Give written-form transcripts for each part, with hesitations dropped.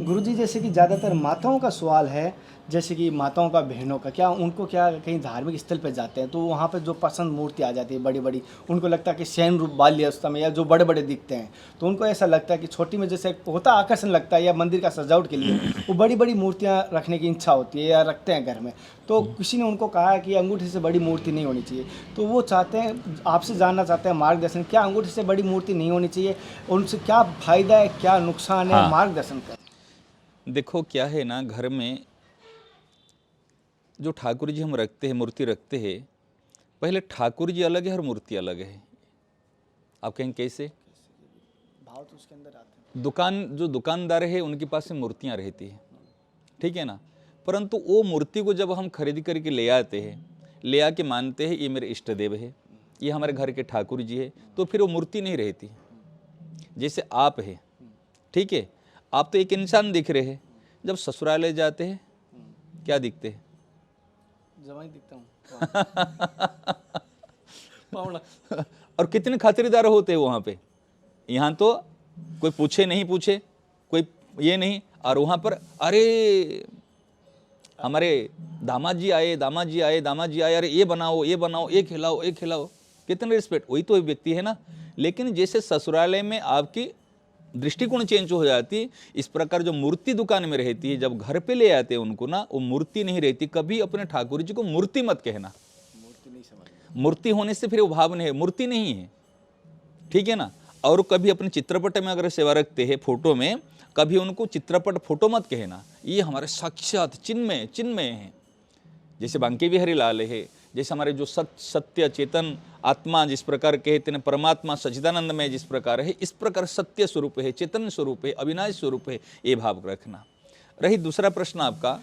गुरुजी जैसे कि ज़्यादातर माताओं का सवाल है, जैसे कि माताओं का, बहनों का, क्या उनको क्या कहीं धार्मिक स्थल पे जाते हैं तो वहाँ पे जो पसंद मूर्ति आ जाती है बड़ी बड़ी, उनको लगता है कि स्वयं रूप बाल्य अवस्था में या जो बड़े बड़े दिखते हैं, तो उनको ऐसा लगता है कि छोटी में जैसे होता आकर्षण लगता है या मंदिर का सजावट के लिए वो बड़ी बड़ी मूर्तियाँ रखने की इच्छा होती है या रखते हैं घर में। तो किसी ने उनको कहा है कि अंगूठी से बड़ी मूर्ति नहीं होनी चाहिए, तो वो चाहते हैं, आपसे जानना चाहते हैं मार्गदर्शन, क्या अंगूठी से बड़ी मूर्ति नहीं होनी चाहिए, उनसे क्या फ़ायदा है, क्या नुकसान है, हाँ, मार्गदर्शन करें। देखो क्या है ना, घर में जो ठाकुर जी हम रखते हैं, मूर्ति रखते हैं, पहले ठाकुर जी अलग है और मूर्ति अलग है। आप कहें कैसे? भाव तो उसके अंदर आते हैं। जो दुकानदार है उनके पास में मूर्तियाँ रहती है, ठीक है ना, परंतु वो मूर्ति को जब हम खरीद करके ले आते हैं, ले आके मानते हैं ये मेरे इष्ट देव है, ये हमारे घर के ठाकुर जी है, तो फिर वो मूर्ति नहीं रहती। जैसे आप है, ठीक है, आप तो एक इंसान दिख रहे हैं, जब ससुरालय जाते हैं क्या दिखते हैं? जवाई दिखता हूँ। पावड़ा। और कितने खातिरदार होते हैं वहाँ पे। यहाँ तो कोई पूछे नहीं पूछे, कोई ये नहीं, और वहाँ पर अरे हमारे दामाद जी आए, दामाद जी आए, दामाद जी आए, अरे ये बनाओ, ये बनाओ, ये खिलाओ, ये खिलाओ, कितने रिस्पेक्ट। वही तो व्यक्ति है ना। लेकिन जैसे ससुरालय में आपकी दृष्टिकोण चेंज हो जाती है, इस प्रकार जो मूर्ति दुकान में रहती है, जब घर पे ले आते हैं उनको ना, वो मूर्ति नहीं रहती। कभी अपने ठाकुर जी को मूर्ति मत कहना, मूर्ति नहीं समझ। मूर्ति होने से फिर वो भाव नहीं है, मूर्ति नहीं है, ठीक है ना। और कभी अपने चित्रपट में अगर सेवा रखते हैं, फोटो में, कभी उनको चित्रपट फोटो मत कहना, ये हमारे साक्षात चिन्मय चिन्मय हैं। जैसे बांके बिहारी लाल है, जैसे हमारे जो सत्य चेतन आत्मा जिस प्रकार कहते हैं, परमात्मा सच्चिदानंद में जिस प्रकार है, इस प्रकार सत्य स्वरूप है, चेतन स्वरूप है, अविनाश स्वरूप है, ये भाव रखना। रही दूसरा प्रश्न आपका,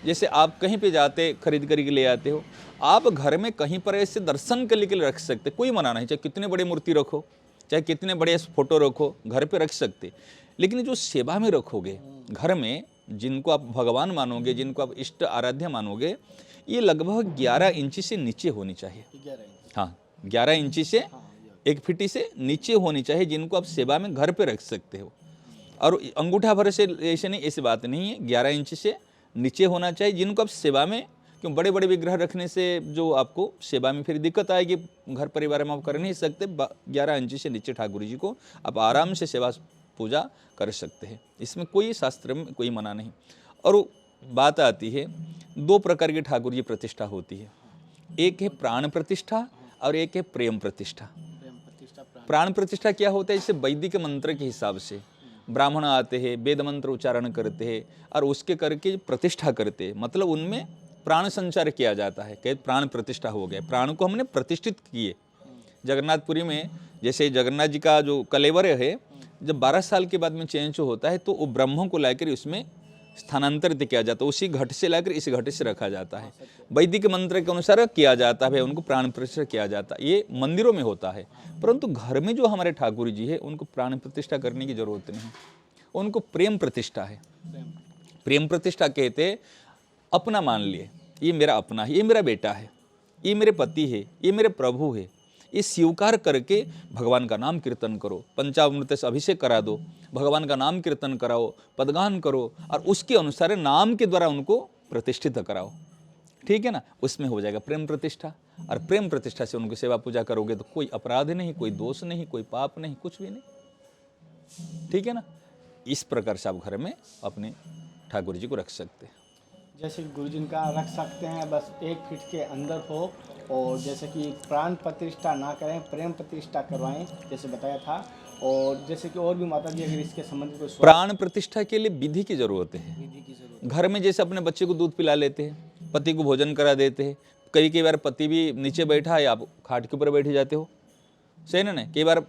जैसे आप कहीं पे जाते खरीद करके ले आते हो, आप घर में कहीं पर ऐसे दर्शन के लिए रख सकते, कोई मना नहीं, चाहे कितने बड़े मूर्ति रखो, चाहे कितने बड़े फोटो रखो, घर पे रख सकते। लेकिन जो सेवा में रखोगे घर में, जिनको आप भगवान मानोगे, जिनको आप इष्ट आराध्य मानोगे, ये लगभग 11 इंची से नीचे होनी चाहिए। 11 इंच। हाँ, 11 इंची से 1 फीट से नीचे होनी चाहिए, जिनको आप सेवा में घर पे रख सकते हो। और अंगूठा भर से ऐसे नहीं, ऐसी बात नहीं है, 11 इंच से नीचे होना चाहिए, जिनको आप सेवा में, क्यों बड़े बड़े विग्रह रखने से जो आपको सेवा में फिर दिक्कत आएगी, घर परिवार में आप कर नहीं सकते। 11 इंच से नीचे ठाकुर जी को आप आराम से सेवा पूजा कर सकते हैं, इसमें कोई शास्त्र में कोई मना नहीं। और बात आती है, 2 प्रकार की ठाकुर जी प्रतिष्ठा होती है, एक है प्राण प्रतिष्ठा और एक है प्रेम प्रतिष्ठा। प्राण प्रतिष्ठा क्या होता है? जैसे वैदिक मंत्र के हिसाब से ब्राह्मण आते हैं, वेद मंत्र उच्चारण करते हैं और उसके करके प्रतिष्ठा करते हैं, मतलब उनमें प्राण संचार किया जाता है, कहते प्राण प्रतिष्ठा हो गया, प्राण को हमने प्रतिष्ठित किए। जगन्नाथपुरी में जैसे जगन्नाथ जी का जो कलेवर है, जब 12 साल के बाद में चेंज होता है, तो वो ब्रह्मों को लाकर उसमें स्थानांतरित किया जाता है, उसी घट से लाकर इस घट से रखा जाता है, वैदिक मंत्र के अनुसार किया जाता है, उनको प्राण प्रतिष्ठा किया जाता है। ये मंदिरों में होता है, परंतु घर में जो हमारे ठाकुर जी है, उनको प्राण प्रतिष्ठा करने की जरूरत नहीं, उनको प्रेम प्रतिष्ठा है। प्रेम प्रतिष्ठा कहते अपना मान लिए, ये मेरा अपना है, ये मेरा बेटा है, ये मेरे पति है, ये मेरे प्रभु है, ये स्वीकार करके भगवान का नाम कीर्तन करो, पंचामृत से अभिषेक करा दो, भगवान का नाम कीर्तन कराओ, पदगान करो और उसके अनुसार नाम के द्वारा उनको प्रतिष्ठित कराओ, ठीक है ना। उसमें हो जाएगा प्रेम प्रतिष्ठा। और प्रेम प्रतिष्ठा से उनकी सेवा पूजा करोगे तो कोई अपराध नहीं, कोई दोष नहीं, कोई पाप नहीं, कुछ भी नहीं, ठीक है ना। इस प्रकार से आप घर में अपने ठाकुर जी को रख सकते हैं। जैसे कि गुरु जी का रख सकते हैं, बस 1 फीट के अंदर हो, और जैसे कि प्राण प्रतिष्ठा ना करें, प्रेम प्रतिष्ठा करवाएं, जैसे बताया था। और जैसे कि और भी माता जी अगर इसके संबंधित कोई प्राण प्रतिष्ठा के लिए विधि की जरूरत है। विधि की जरूरत। घर में जैसे अपने बच्चे को दूध पिला लेते हैं, पति को भोजन करा देते हैं, कई बार पति भी नीचे बैठा है, आप खाट के ऊपर बैठ जाते हो, सही ना। कई बार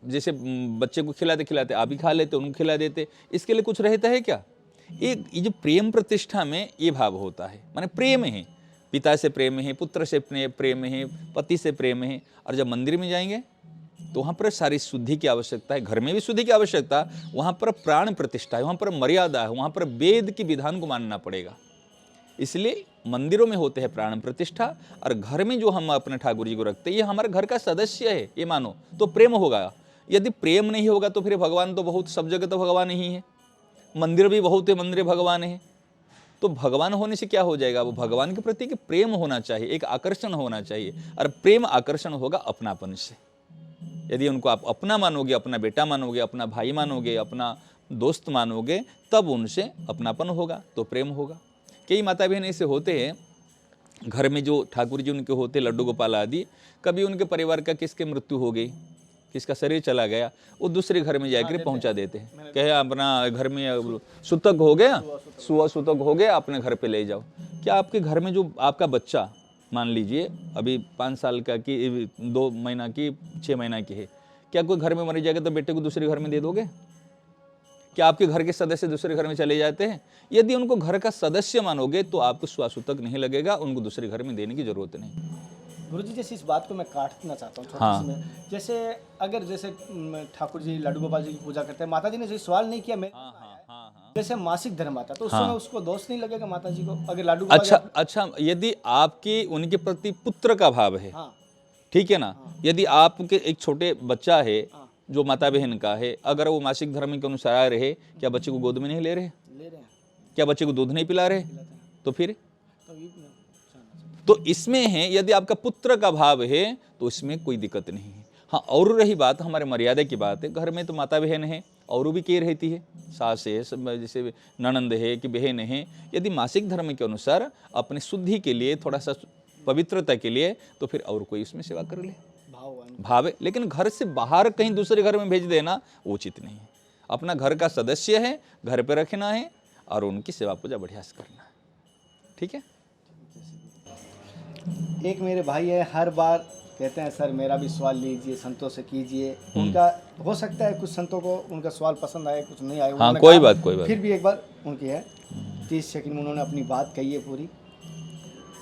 जैसे बच्चे को खिलाते खिलाते आप भी खा लेते, उनको खिला देते, इसके लिए कुछ रहता है क्या? ये जो प्रेम प्रतिष्ठा में ये भाव होता है, माने प्रेम है, पिता से प्रेम है, पुत्र से प्रेम है, पति से प्रेम है। और जब मंदिर में जाएंगे तो वहाँ पर सारी शुद्धि की आवश्यकता है, घर में भी शुद्धि की आवश्यकता, वहाँ पर प्राण प्रतिष्ठा है, वहाँ पर मर्यादा है, वहाँ पर वेद की विधान को मानना पड़ेगा। इसलिए मंदिरों में होते हैं प्राण प्रतिष्ठा, और घर में जो हम अपने ठाकुर जी को रखते हैं, ये हमारे घर का सदस्य है, ये मानो तो प्रेम होगा। यदि प्रेम नहीं होगा तो फिर भगवान तो बहुत, सब जगह तो भगवान ही है, मंदिर भी बहुत है, मंदिर भगवान है। तो भगवान होने से क्या हो जाएगा, वो भगवान के प्रति एक प्रेम होना चाहिए, एक आकर्षण होना चाहिए। और प्रेम आकर्षण होगा अपनापन से। यदि उनको आप अपना मानोगे, अपना बेटा मानोगे, अपना भाई मानोगे, अपना दोस्त मानोगे, तब उनसे अपनापन होगा, तो प्रेम होगा। कई माता बहन ऐसे होते हैं, घर में जो ठाकुर जी उनके होते, लड्डू गोपाल आदि, कभी उनके परिवार का किसके मृत्यु हो गई, किसका शरीर चला गया, वो दूसरे घर में जाकर पहुंचा देते हैं। कहे अपना घर में सूतक हो गया, सुआ सूतक हो गया, अपने घर पे ले जाओ। क्या आपके घर में जो आपका बच्चा, मान लीजिए अभी 5 साल का की, 2 महीना की, 6 महीना की है, क्या कोई घर में मर जाएगा तो बेटे को दूसरे घर में दे दोगे? क्या आपके घर के सदस्य दूसरे घर में चले जाते हैं? यदि उनको घर का सदस्य मानोगे तो आपको स्वासूतक नहीं लगेगा, उनको दूसरे घर में देने की जरूरत नहीं। गुरुजी जैसे इस बात को मैं काटना चाहता हूँ छोटी हाँ। सी में, जैसे अगर जैसे ठाकुर जी लड्डू गोपाल जी की पूजा करते हैं, माता जी ने जो सवाल नहीं किया, मैं जैसे मासिक धर्म आता तो उस समय उसको दोष नहीं लगेगा माता जी को, अगर लड्डू गोपाल अच्छा, यदि आपकी उनके प्रति पुत्र का भाव है, हाँ ठीक है ना, यदि आपके एक छोटे बच्चा है जो माता बहन का है, अगर वो मासिक धर्म के अनुसार रहे, क्या बच्चे को गोद में नहीं ले रहे हैं? क्या बच्चे को दूध नहीं पिला रहे? तो फिर तो इसमें है, यदि आपका पुत्र का भाव है तो इसमें कोई दिक्कत नहीं है। हाँ, और रही बात हमारे मर्यादा की बात है, घर में तो माता बहन है और भी के रहती है, सास है, जैसे ननंद है कि बहन है, यदि मासिक धर्म के अनुसार अपने शुद्धि के लिए, थोड़ा सा पवित्रता के लिए, तो फिर और कोई इसमें सेवा कर ले, भाव है। लेकिन घर से बाहर कहीं दूसरे घर में भेज देना उचित नहीं है। अपना घर का सदस्य है, घर पे रखना है और उनकी सेवा पूजा बढ़िया से करना है, ठीक है। एक मेरे भाई है, हर बार कहते हैं सर मेरा भी सवाल लीजिए, संतों से कीजिए। उनका हो सकता है कुछ संतों को उनका सवाल पसंद आए, कुछ नहीं आए। हाँ, कोई बात फिर भी एक बार उनकी है 30 सेकंड में उन्होंने अपनी बात कही है पूरी।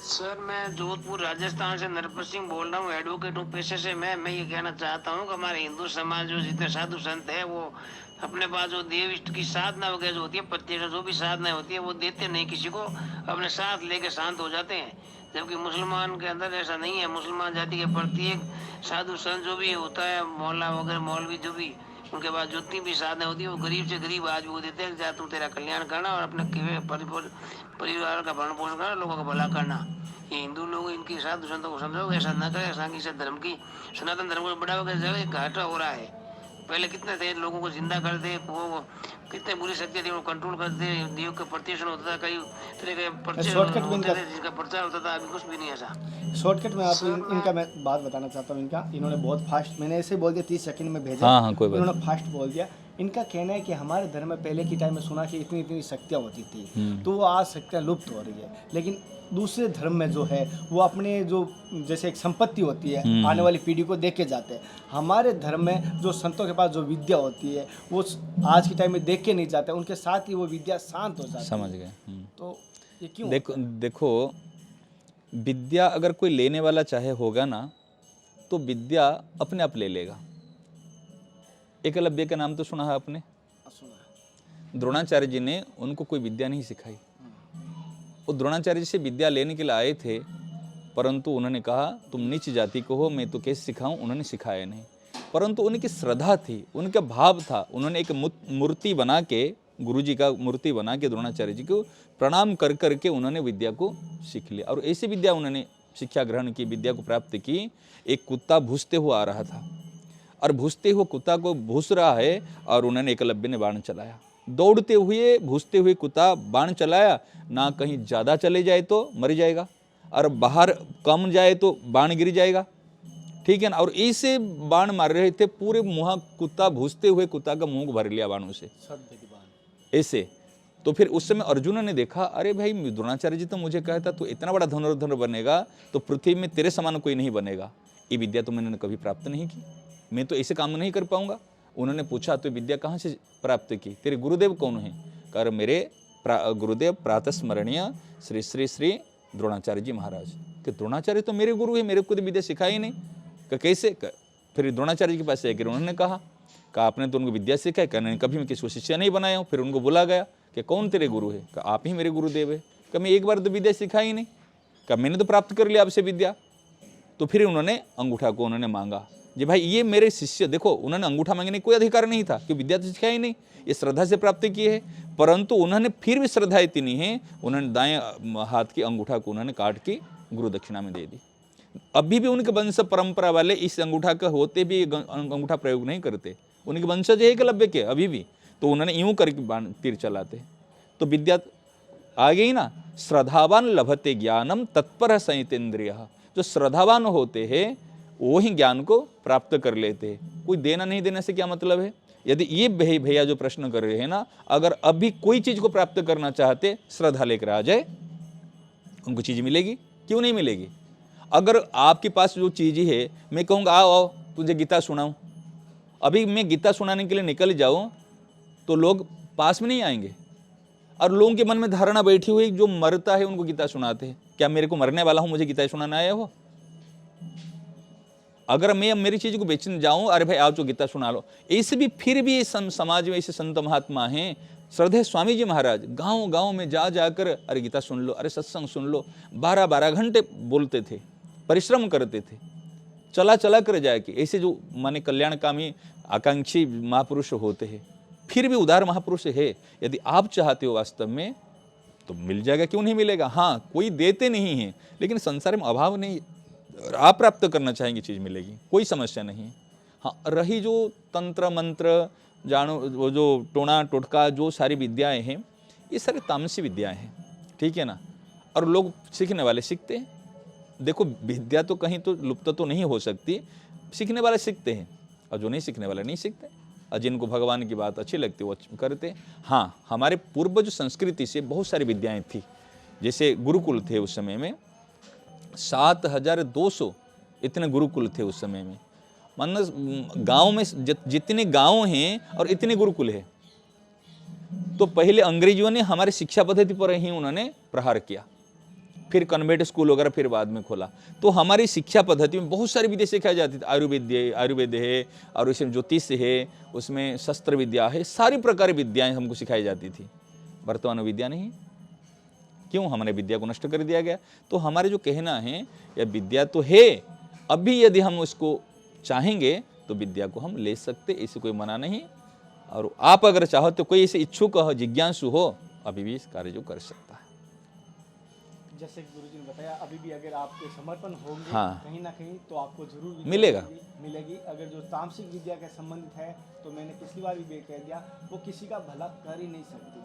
सर मैं जोधपुर राजस्थान से नरपत सिंह बोल रहा हूँ, एडवोकेट हूँ पेशे से। मैं ये कहना चाहता हूँ कि हमारे हिंदू समाज जो जितने साधु संत है, वो अपने पास जो देव इष्ट की साधना वगैरह जो होती है, प्रत्यक्ष जो भी साधना होती है, वो देते नहीं किसी को, अपने साथ लेके शांत हो जाते हैं। जबकि मुसलमान के अंदर ऐसा नहीं है। मुसलमान जाति के प्रत्येक साधु संत जो भी होता है, मौला वगैरह मौलवी जो भी, उनके पास जितनी भी साधना होती है, वो गरीब से गरीब आज वो देते हैं, जा तू तेरा कल्याण करना और अपने परिवार का भरण पोषण करना, लोगों का भला करना। ये हिंदू लोग इनकी साधु संतों को समझाओ, ऐसा न करें। सांगी से धर्म की, सनातन धर्म को बढ़ावा कर जगह घाटा हो रहा है। पहले कितने थे लोगों को जिंदा कर दे, वो कितने बुरी शक्तियां थी, वो कंट्रोल करते, देव का प्रतिष्ठा होता था, कई तरह के जिसका प्रचार होता था। अभी कुछ भी नहीं ऐसा। शॉर्टकट में आप इनका मैं बात बताना चाहता हूँ। इनका इन्होंने बहुत फास्ट, मैंने ऐसे बोल दिया 30 सेकंड में भेजा। हाँ, कोई बात। इन्होंने फास्ट बोल दिया। इनका कहना है कि हमारे धर्म में पहले की टाइम में सुना कि इतनी इतनी शक्तियाँ होती थी, तो वो आज शक्तियाँ लुप्त हो रही है। लेकिन दूसरे धर्म में जो है वो अपने जो जैसे एक संपत्ति होती है, आने वाली पीढ़ी को देख के जाते हैं। हमारे धर्म में जो संतों के पास जो विद्या होती है, वो आज के टाइम में देख के नहीं जाते, उनके साथ ही वो विद्या शांत हो जाती है। समझ गए। तो ये क्यों? देखो विद्या अगर कोई लेने वाला चाहे होगा ना, तो विद्या अपने आप ले लेगा। एकलव्य का नाम तो सुना है आपने? द्रोणाचार्य जी ने उनको कोई विद्या नहीं सिखाई। वो द्रोणाचार्य जी से विद्या लेने के लिए आए थे, परंतु उन्होंने कहा तुम नीच जाति को हो, मैं तो कैसे सिखाऊं। उन्होंने सिखाया नहीं, परंतु उनकी श्रद्धा थी, उनका भाव था। उन्होंने एक मूर्ति बना के, गुरु जी का मूर्ति बना के द्रोणाचार्य जी को प्रणाम कर करके उन्होंने विद्या को सीख लिया। और ऐसी विद्या उन्होंने शिक्षा ग्रहण की, विद्या को प्राप्त की। एक कुत्ता भूसते हुए आ रहा था और भूसते हुए कुत्ता को भूस रहा है, और उन्होंने एकलव्य ने बाण चलाया। दौड़ते हुए भूसते हुए कुत्ता बाण चलाया, ना कहीं ज़्यादा चले जाए तो मर जाएगा, और बाहर कम जाए तो बाण गिर जाएगा, ठीक है ना। और ऐसे बाण मार रहे थे, पूरे मुँह कुत्ता भूसते हुए कुत्ता का मुंह भर लिया बाणों से ऐसे। तो फिर उस समय अर्जुन ने देखा, अरे भाई द्रोणाचार्य जी तो मुझे कहता तू इतना बड़ा धनुर्धर बनेगा तो पृथ्वी में तेरे समान कोई नहीं बनेगा। ये विद्या तो मैंने कभी प्राप्त नहीं की, मैं तो ऐसे काम नहीं कर पाऊंगा। उन्होंने पूछा तो विद्या कहाँ से प्राप्त की, तेरे गुरुदेव कौन है? कर मेरे गुरुदेव प्रातः स्मरणीय श्री श्री श्री द्रोणाचार्य जी महाराज। कि द्रोणाचार्य तो मेरे गुरु है, मेरे को तो विद्या सिखाई नहीं। कि कैसे? फिर द्रोणाचार्य जी के पास जाकर उन्होंने कहा आपने तो उनको विद्या सिखाई? कहने कभी मैं किसी को शिष्य नहीं बनाया हूँ। फिर उनको बोला गया कि कौन तेरे गुरु है? कि आप ही मेरे गुरुदेव है। कि मैं एक बार तो विद्या सिखाई नहीं। कि मैंने तो प्राप्त कर लिया आपसे विद्या। तो फिर उन्होंने अंगूठा को उन्होंने मांगा जी भाई ये मेरे शिष्य, देखो उन्होंने अंगूठा मांगने का कोई अधिकार नहीं था, क्योंकि विद्या तो सिखाई नहीं, ये श्रद्धा से प्राप्त की है। परंतु उन्होंने फिर भी श्रद्धा इतनी है, उन्होंने दाएं हाथ की अंगूठा को उन्होंने काट के गुरु दक्षिणा में दे दी। अभी भी उनके वंश परंपरा वाले इस अंगूठा का होते भी अंगूठा प्रयोग नहीं करते, उनके वंशज है एकलव्य के अभी भी, तो उन्होंने यूं करके तीर चलाते। तो विद्या आ गई ना, श्रद्धावान लभते ज्ञानम तत्पर संयतेन्द्रिय, जो श्रद्धावान होते हैं वो ही ज्ञान को प्राप्त कर लेते हैं। कोई देना नहीं देने से क्या मतलब है? यदि ये भैया जो प्रश्न कर रहे हैं ना, अगर अभी कोई चीज को प्राप्त करना चाहते श्रद्धा लेकर आ जाए, उनको चीज मिलेगी, क्यों नहीं मिलेगी? अगर आपके पास जो चीज है, मैं कहूँगा आओ आओ तुझे गीता सुनाऊं, अभी मैं गीता सुनाने के लिए निकल जाऊं तो लोग पास में नहीं आएंगे, और लोगों के मन में धारणा बैठी हुई जो मरता है उनको गीता सुनाते हैं। क्या मेरे को मरने वाला हूं, मुझे गीता सुनाना आया हो? अगर मैं मेरी चीज को बेचने जाऊं, अरे भाई आओ जो गीता सुना लो, ऐसे भी फिर भी समाज में ऐसे संत महात्मा हैं, श्रद्धेय स्वामी जी महाराज गांव गांव में जा जाकर अरे गीता सुन लो, अरे सत्संग सुन लो, 12-12 घंटे बोलते थे, परिश्रम करते थे, चला चला कर जाके। ऐसे जो माने कल्याणकामी आकांक्षी महापुरुष होते हैं, फिर भी उदार महापुरुष है। यदि आप चाहते हो वास्तव में तो मिल जाएगा, क्यों नहीं मिलेगा? हाँ, कोई देते नहीं है, लेकिन संसार में अभाव नहीं, आप प्राप्त करना चाहेंगे चीज मिलेगी, कोई समस्या नहीं है। हाँ, रही जो तंत्र मंत्र जानो, वो जो टोना टोटका जो सारी विद्याएं हैं, ये सारी तामसी विद्याएं हैं, ठीक है ना। और लोग सीखने वाले सीखते हैं। देखो विद्या तो कहीं तो लुप्त तो नहीं हो सकती, सीखने वाले सीखते हैं, और जो नहीं सीखने वाले नहीं सीखते, और जिनको भगवान की बात अच्छी लगती है वो करते। हाँ, हमारे पूर्व जो संस्कृति से बहुत सारी विद्याएं थी, जैसे गुरुकुल थे उस समय में, 7200 इतने गुरुकुल थे उस समय में। मानो गांव में जितने गांव हैं और इतने गुरुकुल है। तो पहले अंग्रेजों ने हमारी शिक्षा पद्धति पर ही उन्होंने प्रहार किया, फिर कन्वेंट स्कूल वगैरह फिर बाद में खोला। तो हमारी शिक्षा पद्धति में बहुत सारी विद्या सिखाई जाती थी, आयुर्वेद है, और उसमें ज्योतिष है, उसमें शस्त्र विद्या है, सारी प्रकार की विद्याएं हमको सिखाई जाती थी। वर्तमान विद्या नहीं, क्यों? हमने विद्या को नष्ट कर दिया गया। तो हमारे जो कहना है, यह विद्या तो है, अभी यदि हम उसको चाहेंगे तो विद्या को हम ले सकते, इसे कोई मना नहीं। और आप अगर चाहो तो कोई ऐसे इच्छुक हो, जिज्ञासु हो, अभी भी इस कार्य जो कर सकता है। जैसे गुरुजी ने बताया, अभी भी अगर आपके समर्पण होंगे हाँ, कहीं ना कहीं तो आपको जरूर विद्या मिलेगा। मिलेगी। अगर जो तामसिक विद्या के संबंधित है, तो मैंने पिछली बार भी कह दिया, वो किसी का भला कर ही नहीं सकती।